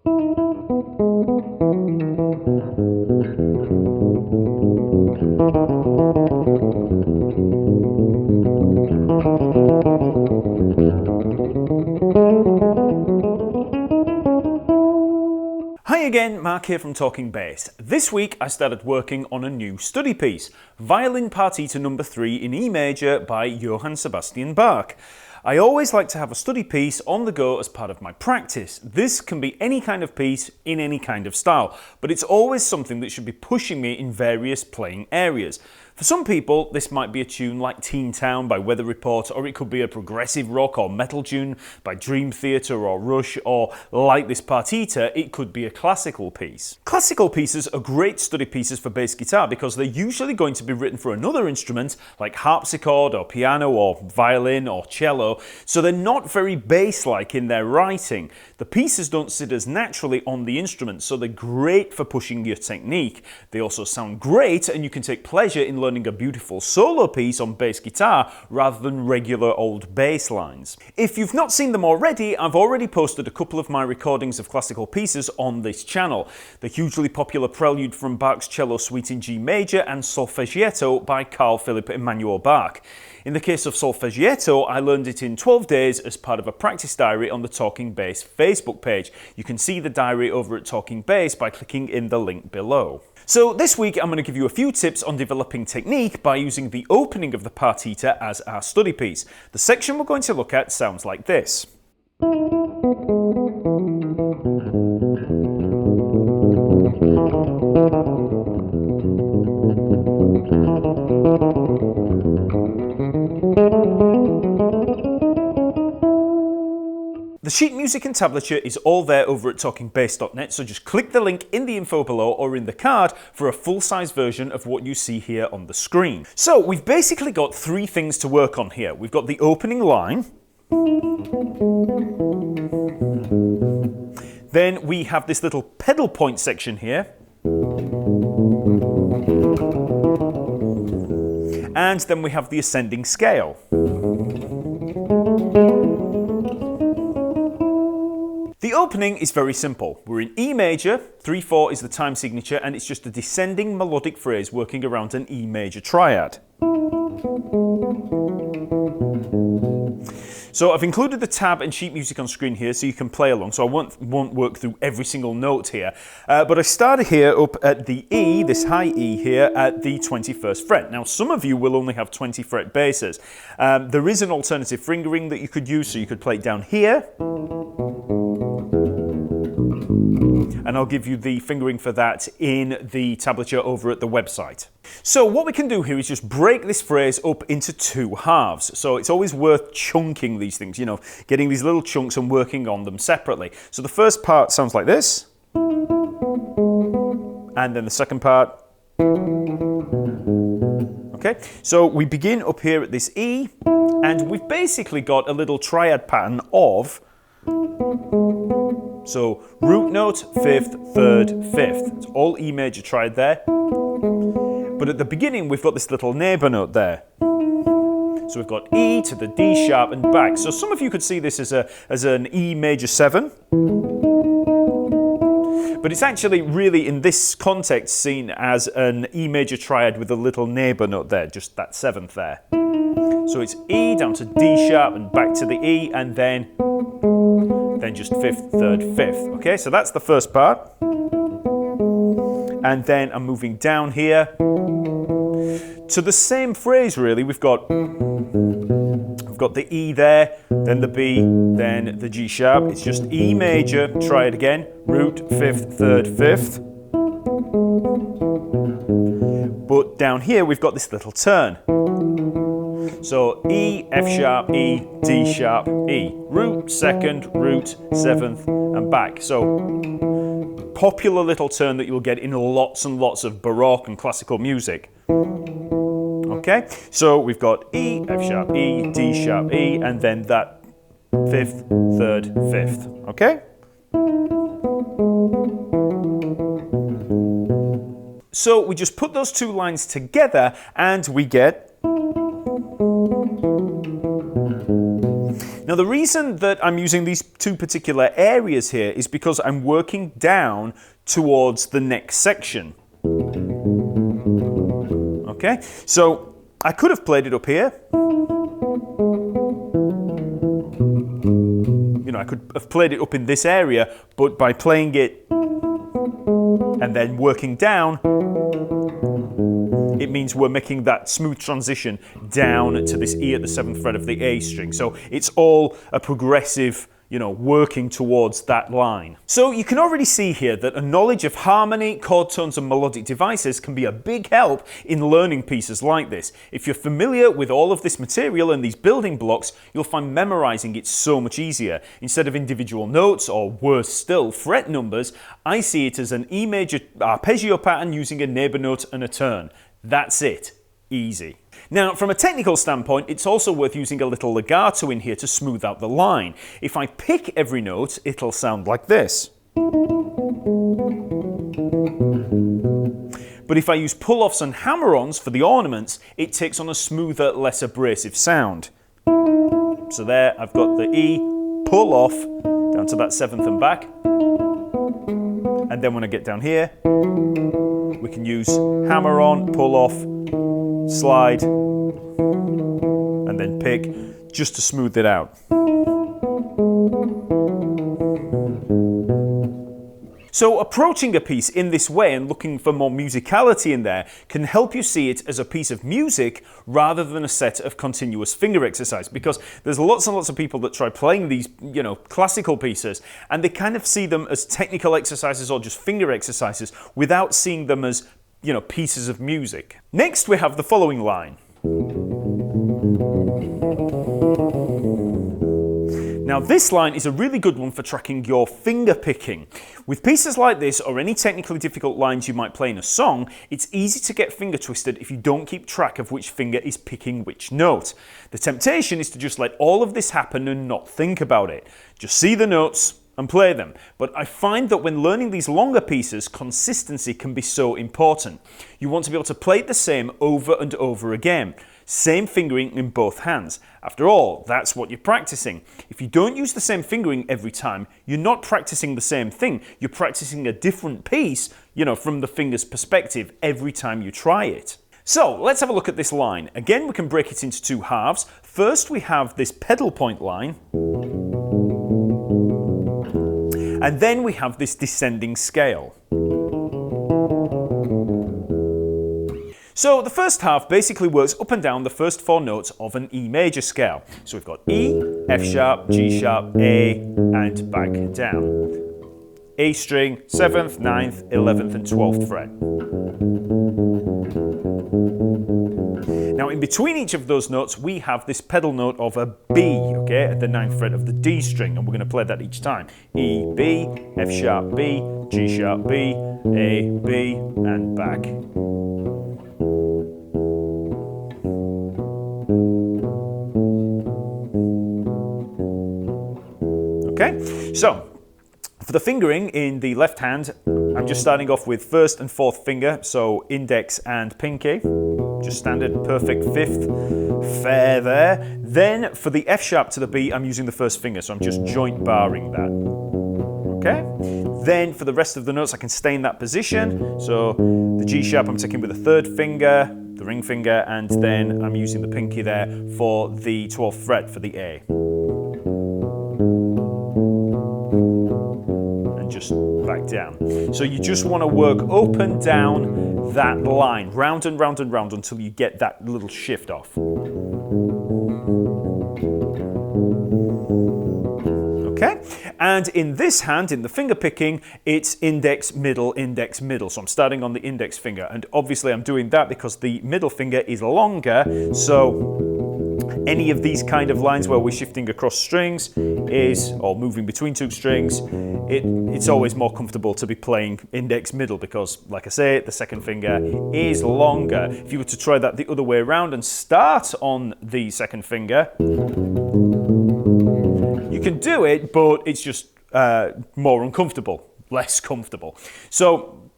Hi again, Mark here from Talkingbass. This week I started working on a new study piece, Violin Partita No. 3 in E major by J.S. Bach. I always like to have a study piece on the go as part of my practice. This can be any kind of piece in any kind of style, but it's always something that should be pushing me in various playing areas. For some people, this might be a tune like Teen Town by Weather Report, or it could be a progressive rock or metal tune by Dream Theater or Rush, or like this Partita, it could be a classical piece. Classical pieces are great study pieces for bass guitar because they're usually going to be written for another instrument like harpsichord or piano or violin or cello, so they're not very bass-like in their writing. The pieces don't sit as naturally on the instrument, so they're great for pushing your technique. They also sound great, and you can take pleasure in learning a beautiful solo piece on bass guitar rather than regular old bass lines. If you've not seen them already, I've already posted a couple of my recordings of classical pieces on this channel. The hugely popular Prelude from Bach's Cello Suite in G major and Solfeggietto by Carl Philipp Emanuel Bach. In the case of Solfeggietto, I learned it in 12 days as part of a practice diary on the Talkingbass Facebook page. You can see the diary over at Talkingbass by clicking in the link below. So this week I'm going to give you a few tips on developing technique by using the opening of the partita as our study piece. The section we're going to look at sounds like this. The sheet music and tablature is all there over at talkingbass.net, so just click the link in the info below or in the card for a full-size version of what you see here on the screen. So we've basically got three things to work on here. We've got the opening line, then we have this little pedal point section here, and then we have the ascending scale. The opening is very simple. We're in E major, 3/4 is the time signature, and it's just a descending melodic phrase working around an E major triad. So I've included the tab and sheet music on screen here so you can play along, so I won't work through every single note here. But I started here up at the E, this high E here, at the 21st fret. Now some of you will only have 20 fret basses. There is an alternative fingering that you could use, so you could play it down here. And I'll give you the fingering for that in the tablature over at the website. So what we can do here is just break this phrase up into two halves. So it's always worth chunking these things, you know, getting these little chunks and working on them separately. So the first part sounds like this. And then the second part. Okay, so we begin up here at this E, and we've basically got a little triad pattern of, so root note, fifth, third, fifth. It's all E major triad there. But at the beginning, we've got this little neighbour note there. So we've got E to the D sharp and back. So some of you could see this as an E major 7. But it's actually really, in this context, seen as an E major triad with a little neighbour note there, just that 7th there. So it's E down to D sharp and back to the E, and then just 5th, 3rd, 5th. Okay, so that's the first part. And then I'm moving down here to the same phrase really. We've got the E there, then the B, then the G sharp. It's just E major, try it again. Root, 5th, 3rd, 5th. But down here we've got this little turn. So E, F sharp, E, D sharp, E. Root, 2nd, root, 7th, and back. So popular little turn that you'll get in lots and lots of Baroque and classical music. Okay, so we've got E, F sharp, E, D sharp, E, and then that 5th, 3rd, 5th. Okay? So we just put those two lines together and we get. Now Now, the reason that I'm using these two particular areas here is because I'm working down towards the next section. Okay, so I could have played it up here. You know, I could have played it up in this area, but by playing it and then working down, it means we're making that smooth transition down to this E at the 7th fret of the A string. So it's all a progressive, you know, working towards that line. So you can already see here that a knowledge of harmony, chord tones and melodic devices can be a big help in learning pieces like this. If you're familiar with all of this material and these building blocks, you'll find memorizing it so much easier. Instead of individual notes, or worse still, fret numbers, I see it as an E major arpeggio pattern using a neighbor note and a turn. That's it. Easy. Now, from a technical standpoint, it's also worth using a little legato in here to smooth out the line. If I pick every note, it'll sound like this. But if I use pull-offs and hammer-ons for the ornaments, it takes on a smoother, less abrasive sound. So there, I've got the E, pull-off, down to that 7th and back. And then when I get down here, we can use hammer-on, pull-off, slide, and then pick, just to smooth it out. So approaching a piece in this way and looking for more musicality in there can help you see it as a piece of music rather than a set of continuous finger exercise, because there's lots and lots of people that try playing these, you know, classical pieces and they kind of see them as technical exercises or just finger exercises without seeing them as, you know, pieces of music. Next we have the following line. Now this line is a really good one for tracking your finger picking. With pieces like this or any technically difficult lines you might play in a song, it's easy to get finger twisted if you don't keep track of which finger is picking which note. The temptation is to just let all of this happen and not think about it. Just see the notes and play them. But I find that when learning these longer pieces, consistency can be so important. You want to be able to play it the same over and over again. Same fingering in both hands. After all, that's what you're practicing. If you don't use the same fingering every time, you're not practicing the same thing. You're practicing a different piece, you know, from the finger's perspective every time you try it. So let's have a look at this line. Again, we can break it into two halves. First, we have this pedal point line. And then we have this descending scale. So the first half basically works up and down the first four notes of an E major scale. So we've got E, F sharp, G sharp, A, and back down. A string, 7th, 9th, 11th, and 12th fret. Now in between each of those notes, we have this pedal note of a B, okay, at the 9th fret of the D string, and we're going to play that each time. E, B, F sharp, B, G sharp, B, A, B, and back. Okay, so for the fingering in the left hand, I'm just starting off with 1st and 4th finger, so index and pinky. Just standard, perfect 5th, fair there. Then for the F sharp to the B, I'm using the 1st finger, so I'm just joint barring that. Okay? Then for the rest of the notes, I can stay in that position. So the G sharp I'm taking with the 3rd finger, the ring finger, and then I'm using the pinky there for the 12th fret for the A. Just back down. So you just want to work up and down that line, round and round and round until you get that little shift off. Okay, and in this hand, in the finger picking, it's index, middle, index, middle. So I'm starting on the index finger, and obviously I'm doing that because the middle finger is longer, so any of these kind of lines where we're shifting across strings or moving between two strings, it's always more comfortable to be playing index middle because, like I say, the 2nd finger is longer. If you were to try that the other way around and start on the 2nd finger, you can do it, but it's just more uncomfortable, less comfortable. So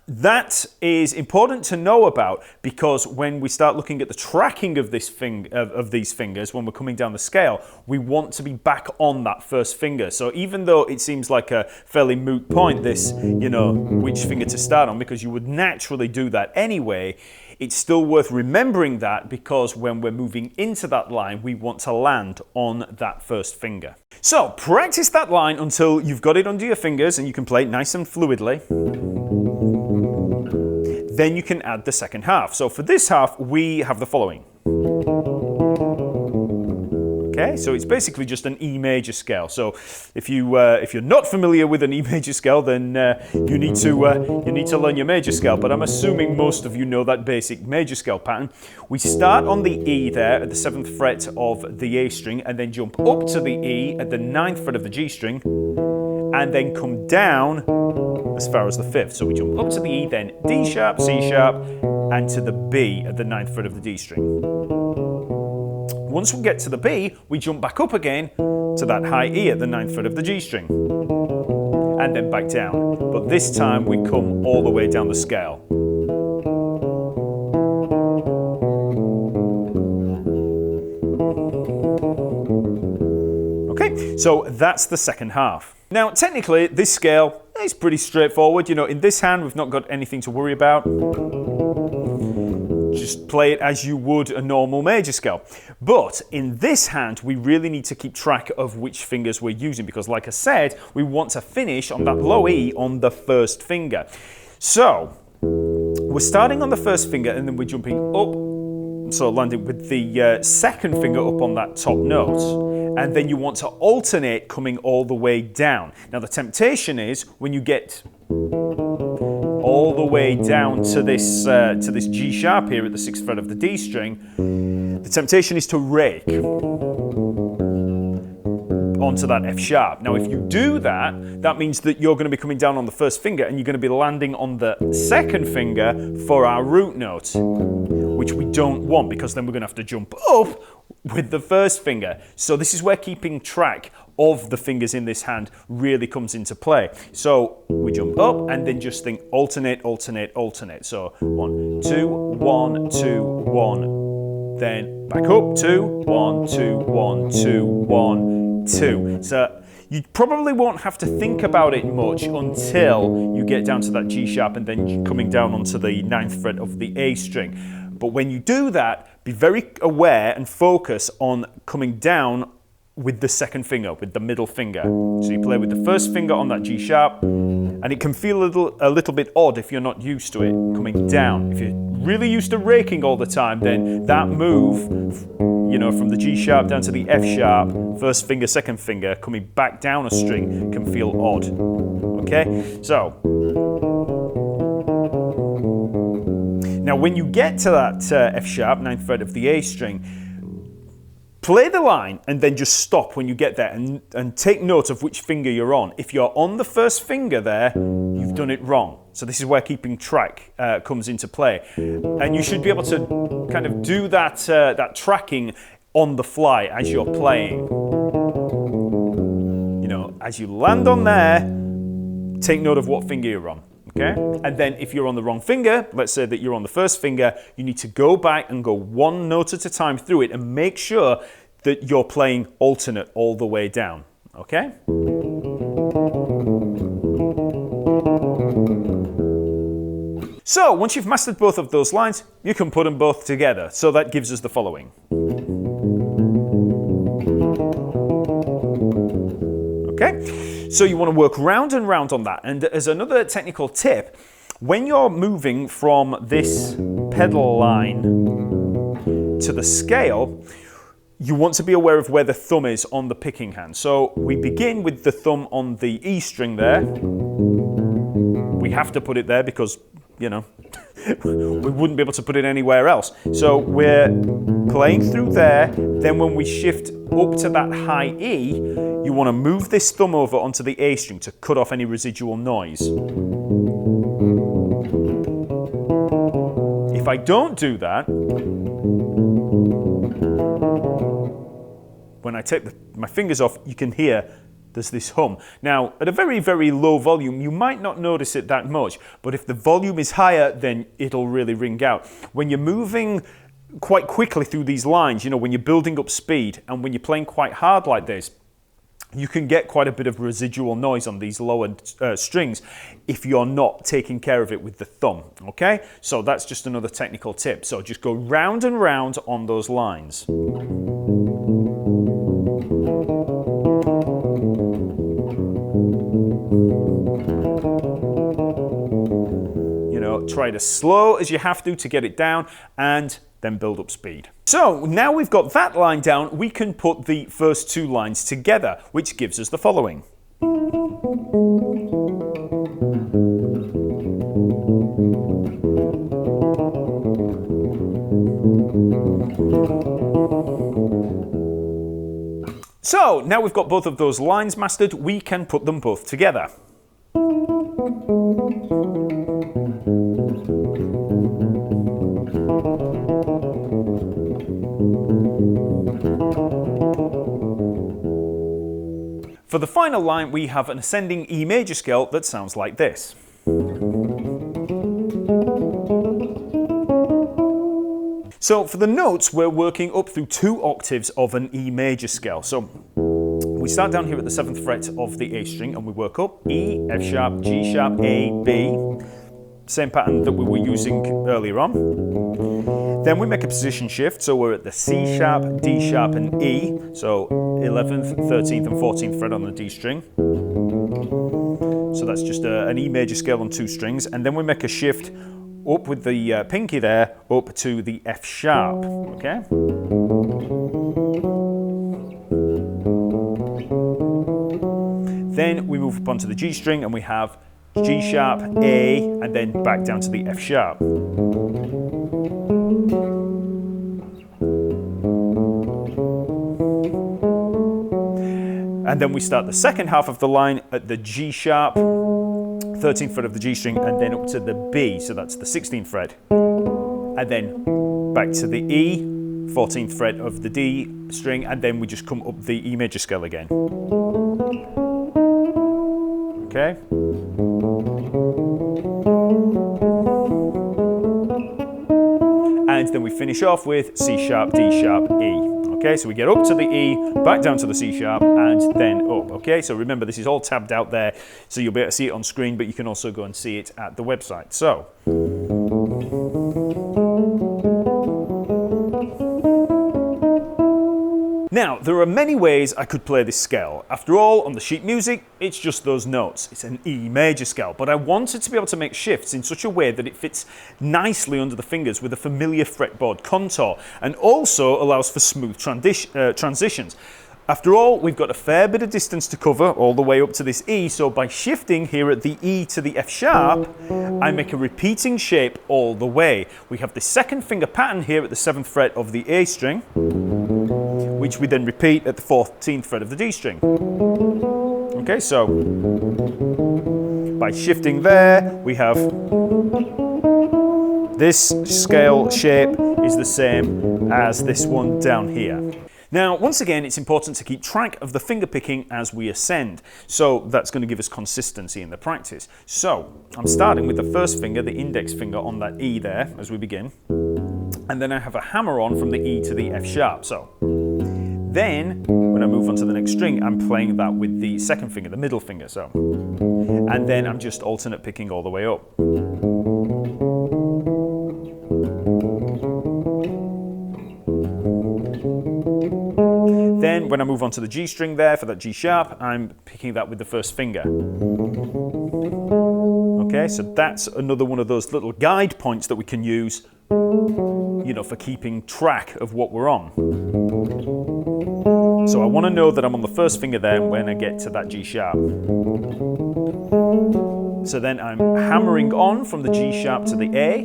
That is important to know about, because when we start looking at the tracking of this these fingers, when we're coming down the scale, we want to be back on that first finger. So even though it seems like a fairly moot point, this, which finger to start on, because you would naturally do that anyway, it's still worth remembering that, because when we're moving into that line, we want to land on that first finger. So practice that line until you've got it under your fingers and you can play it nice and fluidly. Then you can add the second half. So for this half, we have the following. Okay, so it's basically just an E major scale. So if you're not familiar with an E major scale, then you need to learn your major scale. But I'm assuming most of you know that basic major scale pattern. We start on the E there at the 7th fret of the A string, and then jump up to the E at the 9th fret of the G string, and then come down as far as the 5th. So we jump up to the E, then D sharp, C sharp, and to the B at the 9th fret of the D string. Once we get to the B, we jump back up again to that high E at the 9th fret of the G string, and then back down. But this time we come all the way down the scale. Okay, so that's the second half. Now, technically, this scale is pretty straightforward. In this hand, we've not got anything to worry about. Just play it as you would a normal major scale. But in this hand, we really need to keep track of which fingers we're using, because like I said, we want to finish on that low E on the first finger. So we're starting on the first finger, and then we're jumping up, so landing with the second finger up on that top note. And then you want to alternate coming all the way down. Now the temptation is, when you get all the way down to this G sharp here at the 6th fret of the D string, the temptation is to rake onto that F sharp. Now if you do that, that means that you're going to be coming down on the first finger, and you're going to be landing on the second finger for our root note, which we don't want, because then we're going to have to jump up with the first finger. So this is where keeping track of the fingers in this hand really comes into play. So we jump up and then just think alternate, alternate, alternate. So 1, 2, 1, 2, 1, then back up, 2, 1, 2, 1, 2, 1, 2. So you probably won't have to think about it much until you get down to that G sharp and then coming down onto the 9th fret of the A string. But when you do that, be very aware and focus on coming down with the second finger, with the middle finger. So you play with the first finger on that G sharp, and it can feel a little bit odd if you're not used to it coming down. If you're really used to raking all the time, then that move, from the G sharp down to the F sharp, first finger, second finger, coming back down a string can feel odd. Okay, so now when you get to that F sharp, 9th fret of the A string, play the line and then just stop when you get there, and take note of which finger you're on. If you're on the first finger there, you've done it wrong. So this is where keeping track comes into play. And you should be able to kind of do that tracking on the fly as you're playing. As you land on there, take note of what finger you're on. Okay? And then if you're on the wrong finger, let's say that you're on the first finger, you need to go back and go one note at a time through it and make sure that you're playing alternate all the way down. Okay? So once you've mastered both of those lines, you can put them both together. So that gives us the following. Okay? So you want to work round and round on that. And as another technical tip, when you're moving from this pedal line to the scale, you want to be aware of where the thumb is on the picking hand. So we begin with the thumb on the E string there. We have to put it there because, we wouldn't be able to put it anywhere else. So we're playing through there. Then when we shift up to that high E, you want to move this thumb over onto the A string to cut off any residual noise. If I don't do that, when I take my fingers off, you can hear there's this hum. Now, at a very, very low volume, you might not notice it that much, but if the volume is higher, then it'll really ring out. When you're moving quite quickly through these lines, when you're building up speed and when you're playing quite hard like this, you can get quite a bit of residual noise on these lower strings if you're not taking care of it with the thumb, okay? So that's just another technical tip. So just go round and round on those lines. Try it as slow as you have to get it down, and then build up speed. So now we've got that line down, we can put the first two lines together, which gives us the following. So now we've got both of those lines mastered, we can put them both together. For the final line, we have an ascending E major scale that sounds like this. So for the notes, we're working up through 2 octaves of an E major scale. So we start down here at the 7th fret of the A string and we work up E, F sharp, G sharp, A, B. Same pattern that we were using earlier on. Then we make a position shift, so we're at the C sharp, D sharp and E. So 11th, 13th and 14th fret on the D string. So that's just an E major scale on 2 strings. And then we make a shift up with the pinky there, up to the F sharp, okay? Then we move up onto the G string and we have G sharp, A, and then back down to the F sharp. And then we start the second half of the line at the G sharp, 13th fret of the G string, and then up to the B, so that's the 16th fret. And then back to the E, 14th fret of the D string, and then we just come up the E major scale again. Okay? And then we finish off with C sharp, D sharp, E. Okay, so we get up to the E, back down to the C sharp, and then up. Okay, so remember this is all tabbed out there, so you'll be able to see it on screen, but you can also go and see it at the website. So. Now, there are many ways I could play this scale. After all, on the sheet music, it's just those notes. It's an E major scale, but I wanted to be able to make shifts in such a way that it fits nicely under the fingers with a familiar fretboard contour, and also allows for smooth transitions. After all, we've got a fair bit of distance to cover all the way up to this E, so by shifting here at the E to the F sharp, I make a repeating shape all the way. We have the second finger pattern here at the 7th fret of the A string, which we then repeat at the 14th fret of the D string. Okay, so by shifting there, we have this scale shape is the same as this one down here. Now, once again, it's important to keep track of the finger picking as we ascend. So that's going to give us consistency in the practice. So I'm starting with the first finger, the index finger on that E there as we begin. And then I have a hammer-on from the E to the F sharp. So then when I move on to the next string, I'm playing that with the second finger, the middle finger. So, and then I'm just alternate picking all the way up. Then when I move on to the G string there for that G sharp, I'm picking that with the first finger. Okay, so that's another one of those little guide points that we can use, for keeping track of what we're on. So I want to know that I'm on the first finger there when I get to that G sharp. So then I'm hammering on from the G sharp to the A,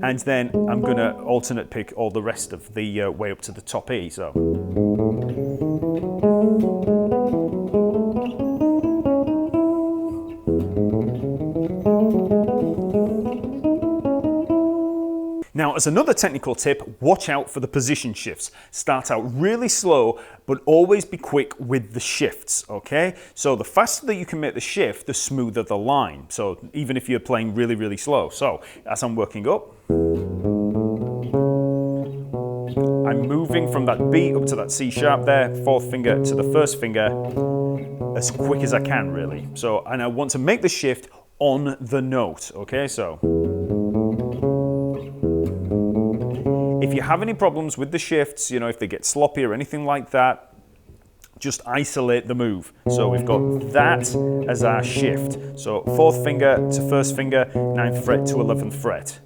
and then I'm going to alternate pick all the rest of the way up to the top E. So. Now, as another technical tip, watch out for the position shifts. Start out really slow, but always be quick with the shifts, okay? So the faster that you can make the shift, the smoother the line. So even if you're playing really, really slow. So as I'm working up, I'm moving from that B up to that C sharp there, fourth finger to the first finger, as quick as I can, really. So, and I want to make the shift on the note, okay? So if you have any problems with the shifts, if they get sloppy or anything like that, just isolate the move. So we've got that as our shift. So fourth finger to first finger, ninth fret to 11th fret.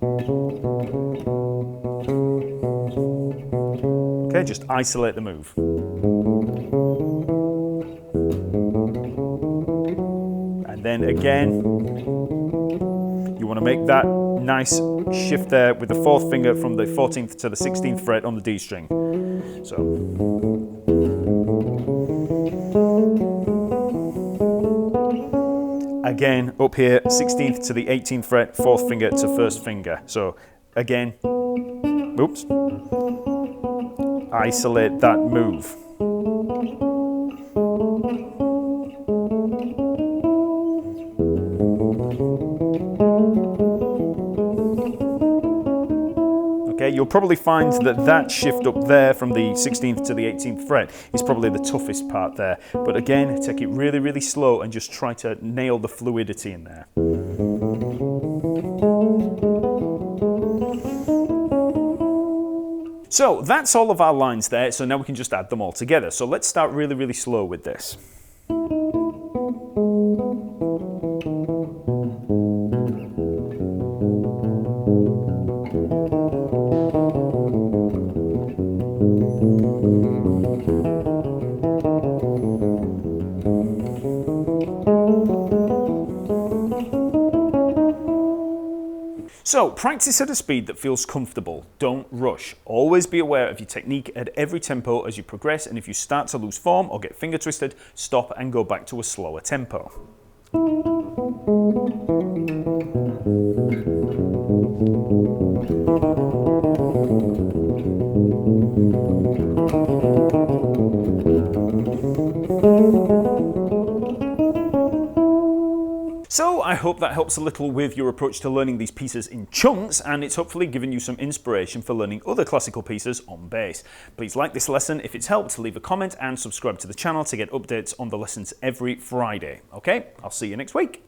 Okay, just isolate the move. And then again, you want to make that nice shift there with the fourth finger from the 14th to the 16th fret on the D string. So. Again, up here, 16th to the 18th fret, fourth finger to first finger. So again, oops, isolate that move. Okay, you'll probably find that that shift up there from the 16th to the 18th fret is probably the toughest part there. But again, take it really, really slow and just try to nail the fluidity in there. So that's all of our lines there, so now we can just add them all together. So let's start really, really slow with this. So, practice at a speed that feels comfortable. Don't rush. Always be aware of your technique at every tempo as you progress, and if you start to lose form or get finger twisted, stop and go back to a slower tempo. So I hope that helps a little with your approach to learning these pieces in chunks, and it's hopefully given you some inspiration for learning other classical pieces on bass. Please like this lesson if it's helped, leave a comment and subscribe to the channel to get updates on the lessons every Friday. Okay, I'll see you next week.